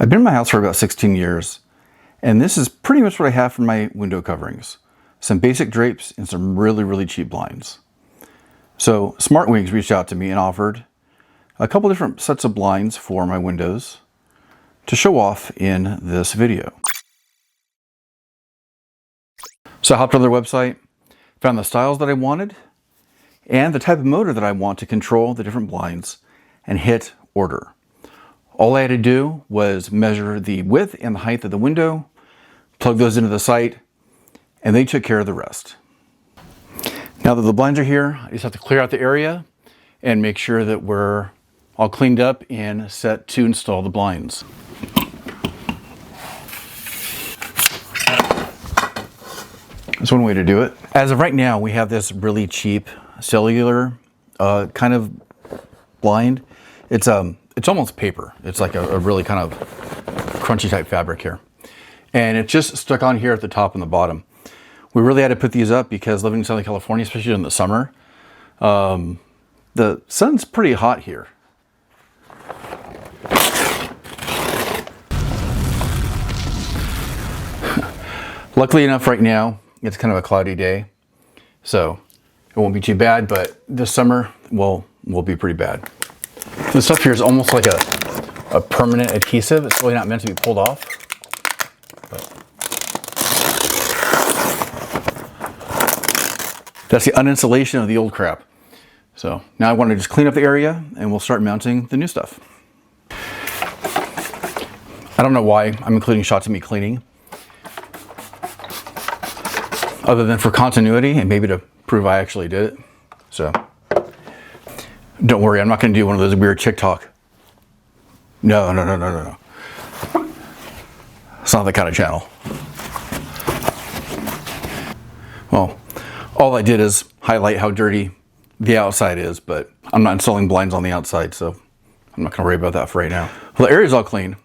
I've been in my house for about 16 years, and this is pretty much what I have for my window coverings. Some basic drapes and some really, really cheap blinds. So Smartwings reached out to me and offered a couple different sets of blinds for my windows to show off in this video. So I hopped on their website, found the styles that I wanted, and the type of motor that I want to control the different blinds, and hit order. All I had to do was measure the width and the height of the window, plug those into the site, and they took care of the rest. Now that the blinds are here, I just have to clear out the area and make sure that we're all cleaned up and set to install the blinds. That's one way to do it. As of right now, we have this really cheap cellular kind of blind. It's almost paper. It's like a really kind of crunchy type fabric here. And it just stuck on here at the top and the bottom. We really had to put these up because living in Southern California, especially in the summer, the sun's pretty hot here. Luckily enough right now, it's kind of a cloudy day, so it won't be too bad, but this summer will be pretty bad. This stuff here is almost like a permanent adhesive. It's really not meant to be pulled off. But that's the uninstallation of the old crap. So now I want to just clean up the area and we'll start mounting the new stuff. I don't know why I'm including shots of me cleaning, other than for continuity and maybe to prove I actually did it. So don't worry, I'm not going to do one of those weird TikTok. No. It's not that kind of channel. Well, all I did is highlight how dirty the outside is, but I'm not installing blinds on the outside, so I'm not going to worry about that for right now. Well, the area's all clean.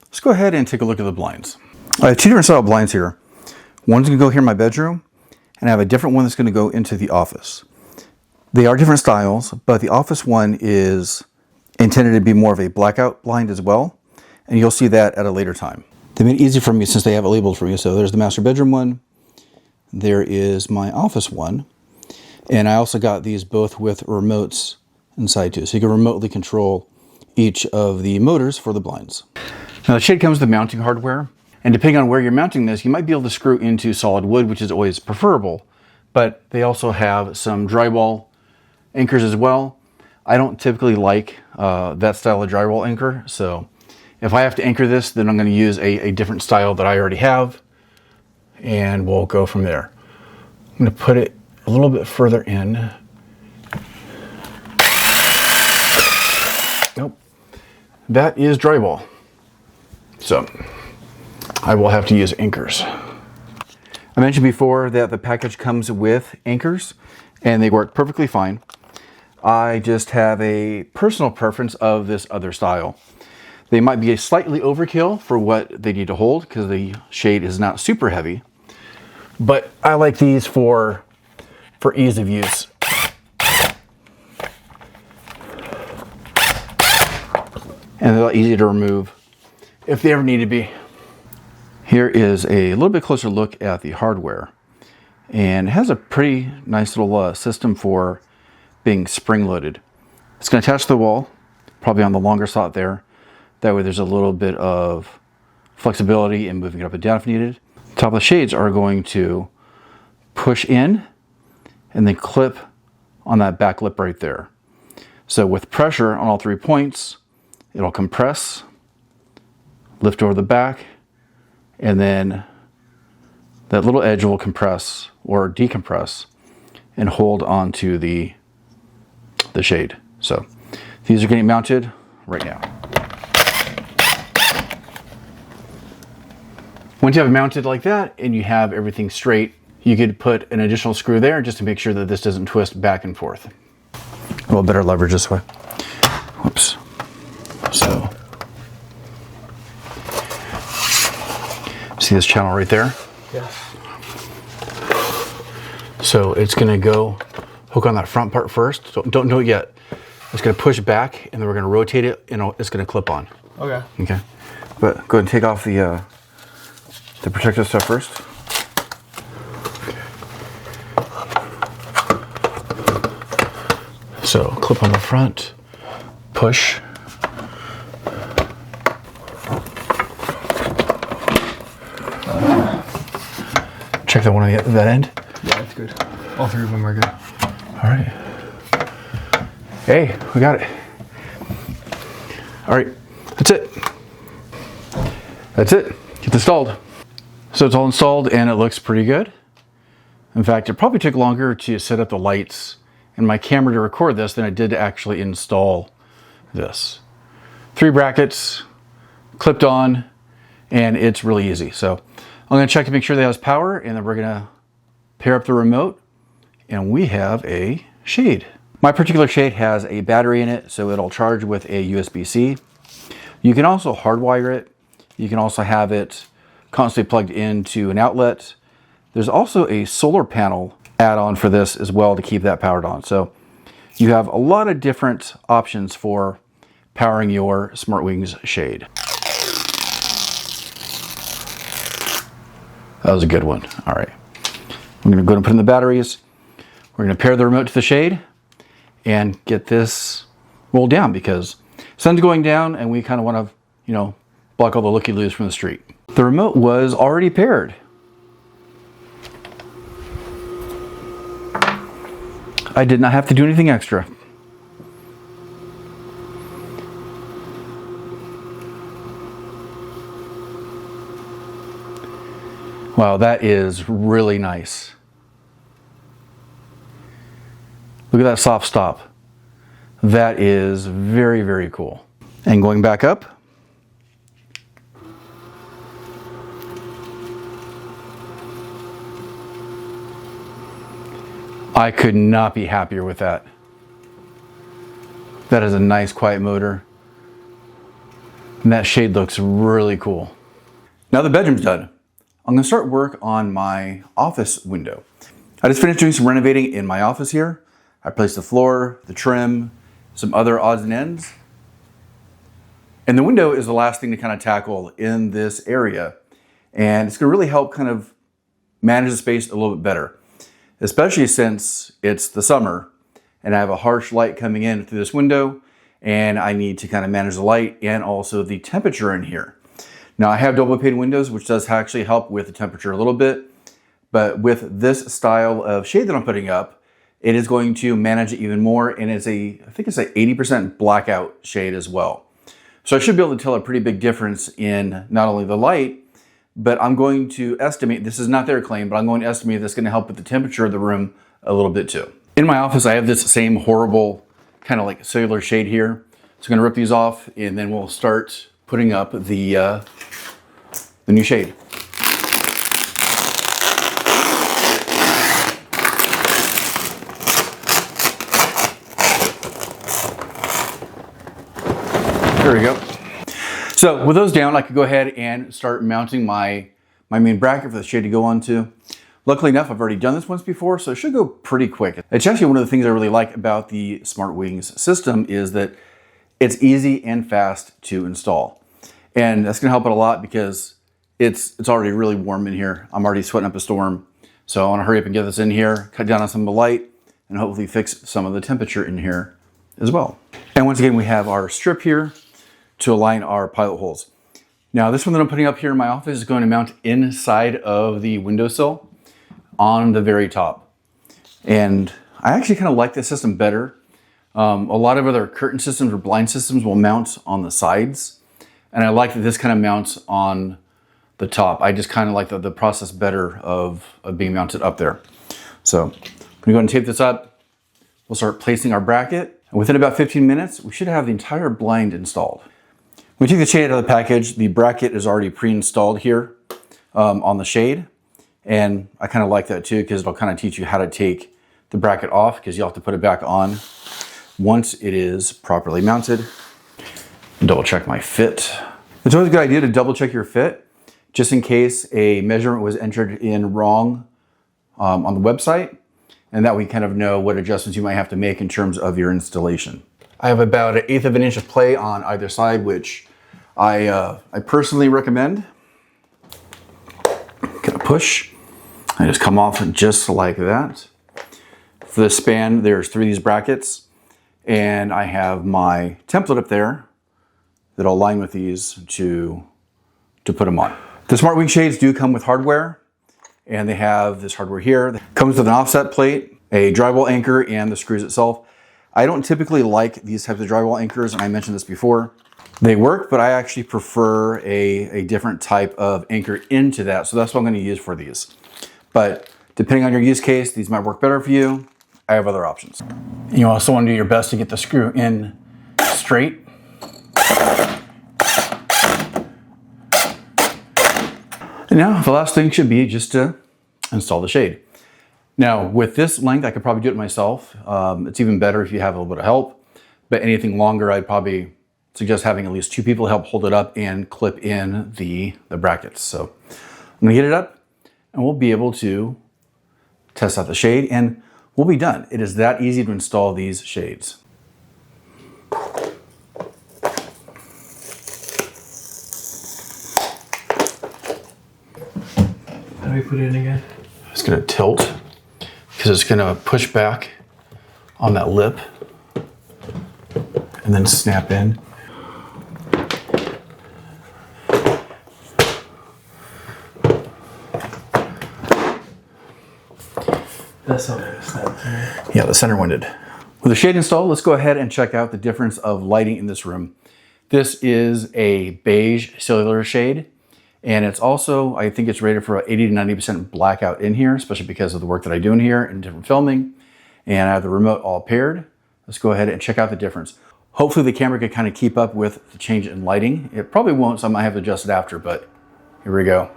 Let's go ahead and take a look at the blinds. I have two different style blinds here. One's going to go here in my bedroom, and I have a different one that's going to go into the office. They are different styles, but the office one is intended to be more of a blackout blind as well, and you'll see that at a later time. They made it easy for me since they have it labeled for me. So there's the master bedroom one, there is my office one, and I also got these both with remotes inside too, so you can remotely control each of the motors for the blinds. Now the shade comes with the mounting hardware, and depending on where you're mounting this, you might be able to screw into solid wood, which is always preferable, but they also have some drywall anchors as well. I don't typically like that style of drywall anchor, so if I have to anchor this, then I'm going to use a different style that I already have, and we'll go from there. I'm going to put it a little bit further in. Nope, that is drywall, so I will have to use anchors. I mentioned before that the package comes with anchors, and they work perfectly fine. I just have a personal preference of this other style. They might be a slightly overkill for what they need to hold because the shade is not super heavy, but I like these for ease of use. And they're easy to remove if they ever need to be. Here is a little bit closer look at the hardware, and it has a pretty nice little system for being spring-loaded. It's going to attach to the wall, probably on the longer slot there. That way there's a little bit of flexibility in moving it up and down if needed. The top of the shades are going to push in and then clip on that back lip right there. So with pressure on all 3 points, it'll compress, lift over the back, and then that little edge will compress or decompress and hold onto the shade. So these are getting mounted right now. Once you have it mounted like that and you have everything straight, you could put an additional screw there just to make sure that this doesn't twist back and forth. A little better leverage this way. Whoops. So see this channel right there? Yes. So it's gonna go hook on that front part first. So don't do it yet. It's gonna push back and then we're gonna rotate it and it's gonna clip on. Okay. Okay. But go ahead and take off the protective stuff first. So clip on the front, push. Check that one on that end. Yeah, that's good. All three of them are good. All right. Hey, we got it. All right, that's it. That's it. Get this installed. So it's all installed and it looks pretty good. In fact, it probably took longer to set up the lights and my camera to record this than it did to actually install this. 3 brackets, clipped on, and it's really easy. So I'm gonna check to make sure that it has power, and then we're gonna pair up the remote, and we have a shade. My particular shade has a battery in it, so it'll charge with a USB-C. You can also hardwire it. You can also have it constantly plugged into an outlet. There's also a solar panel add-on for this as well to keep that powered on. So you have a lot of different options for powering your smartwings shade. That was a good one. All right. I'm going to go ahead and put in the batteries. We're going to pair the remote to the shade and get this rolled down because sun's going down and we kind of want to, block all the looky-loos from the street. The remote was already paired. I did not have to do anything extra. Wow, that is really nice. Look at that soft stop. That is very, very cool. And going back up. I could not be happier with that. That is a nice quiet motor. And that shade looks really cool. Now the bedroom's done. I'm gonna start work on my office window. I just finished doing some renovating in my office here. I placed the floor, the trim, some other odds and ends. And the window is the last thing to kind of tackle in this area. And it's gonna really help kind of manage the space a little bit better, especially since it's the summer and I have a harsh light coming in through this window and I need to kind of manage the light and also the temperature in here. Now I have double pane windows, which does actually help with the temperature a little bit, but with this style of shade that I'm putting up, it is going to manage it even more, and I think it's a 80% blackout shade as well. So I should be able to tell a pretty big difference in not only the light, but I'm going to estimate, this is not their claim, but I'm going to estimate that's going to help with the temperature of the room a little bit too. In my office, I have this same horrible kind of like cellular shade here. So I'm going to rip these off and then we'll start putting up the new shade. There we go. So with those down, I could go ahead and start mounting my main bracket for the shade to go onto. Luckily enough, I've already done this once before, so it should go pretty quick. It's actually one of the things I really like about the smartwings system is that it's easy and fast to install. And that's gonna help it a lot because it's already really warm in here. I'm already sweating up a storm. So I wanna hurry up and get this in here, cut down on some of the light, and hopefully fix some of the temperature in here as well. And once again, we have our strip here to align our pilot holes. Now this one that I'm putting up here in my office is going to mount inside of the windowsill on the very top. And I actually kind of like this system better. A lot of other curtain systems or blind systems will mount on the sides. And I like that this kind of mounts on the top. I just kind of like the process better of being mounted up there. So I'm gonna go ahead and tape this up. We'll start placing our bracket. And within about 15 minutes, we should have the entire blind installed. When we take the shade out of the package, the bracket is already pre-installed here on the shade. And I kind of like that too, because it'll kind of teach you how to take the bracket off, because you'll have to put it back on once it is properly mounted. Double check my fit. It's always a good idea to double check your fit, just in case a measurement was entered in wrong on the website. And that way you kind of know what adjustments you might have to make in terms of your installation. I have about 1/8 of an inch of play on either side, which I personally recommend, gonna push, I just come off just like that. For the span, there's 3 of these brackets, and I have my template up there that'll align with these to put them on. The SmartWing shades do come with hardware, and they have this hardware here. It comes with an offset plate, a drywall anchor, and the screws itself. I don't typically like these types of drywall anchors, and I mentioned this before. They work, but I actually prefer a different type of anchor into that, so that's what I'm going to use for these. But depending on your use case, these might work better for you. I have other options. You also want to do your best to get the screw in straight. And now the last thing should be just to install the shade. Now with this length, I could probably do it myself. It's even better if you have a little bit of help, but anything longer, I'd probably suggest having at least 2 people help hold it up and clip in the brackets. So I'm gonna get it up and we'll be able to test out the shade and we'll be done. It is that easy to install these shades. How do we put it in again? It's gonna tilt because it's gonna push back on that lip and then snap in. That's not like a snap. Yeah, the center one did. With the shade installed, let's go ahead and check out the difference of lighting in this room. This is a beige cellular shade, and it's also, I think it's rated for 80 to 90% blackout in here, especially because of the work that I do in here and different filming. And I have the remote all paired. Let's go ahead and check out the difference. Hopefully the camera can kind of keep up with the change in lighting. It probably won't, so I might have to adjust it after, but here we go.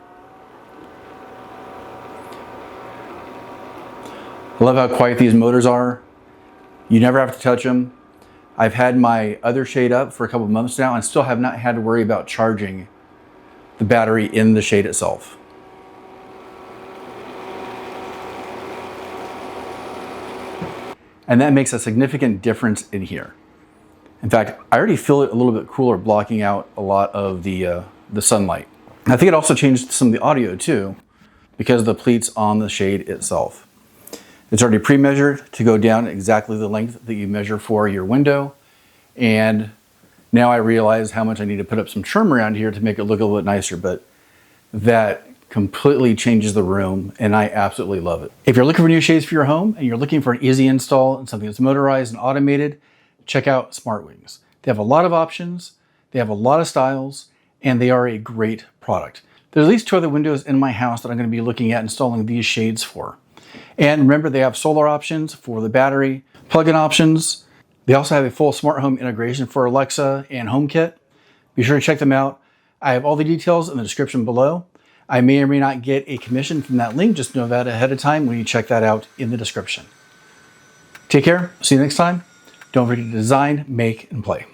I love how quiet these motors are. You never have to touch them. I've had my other shade up for a couple of months now and still have not had to worry about charging the battery in the shade itself. And that makes a significant difference in here. In fact, I already feel it a little bit cooler, blocking out a lot of the sunlight. I think it also changed some of the audio too, because of the pleats on the shade itself. It's already pre-measured to go down exactly the length that you measure for your window. And now I realize how much I need to put up some trim around here to make it look a little bit nicer, but that completely changes the room and I absolutely love it. If you're looking for new shades for your home and you're looking for an easy install and something that's motorized and automated, check out SmartWings. They have a lot of options, they have a lot of styles, and they are a great product. There's at least 2 other windows in my house that I'm going to be looking at installing these shades for. And remember, they have solar options for the battery, plug-in options. They also have a full smart home integration for Alexa and HomeKit. Be sure to check them out. I have all the details in the description below. I may or may not get a commission from that link. Just know that ahead of time when you check that out in the description. Take care. See you next time. Don't forget to design, make, and play.